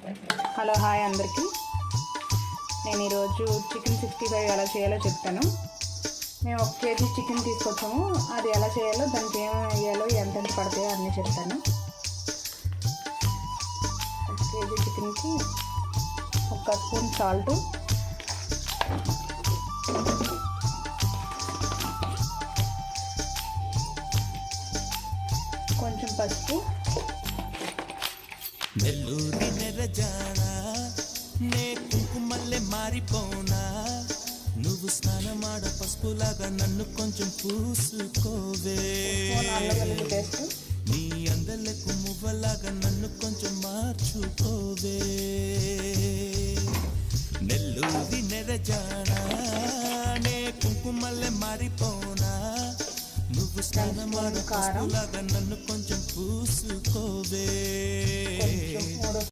Hello hi అందరికీ. నేను ఈరోజు చికెన్ 65 ఎలా చేయాలో చెప్తాను. మేము 1 కేజీ చికెన్ తీసుకొచ్చాము. అది ఎలా చేయాలో, దానికి ఏమేమి వేయాలో, ఎంతెంత పడతాయో అన్నీ చెప్తాను. 1 కేజీ చికెన్కి 1 స్పూన్ సాల్టు, కొంచెం పసుపు, నెల్లూరి నెరజానా నే కుంకుమల్లె మారిపోనా, నువ్వు స్నానమాడ పసుపులాగా నన్ను కొంచెం పూసుకోవే, నీ అందలకు మువ్వలాగా నన్ను కొంచెం మార్చుకోవే. నెల్లూరి నెరజానా నే కుంకుమల్లె మారిపోనా, నువ్వు స్నానమాడ పసుపులాగా నన్ను కొంచెం పూసుకోవే.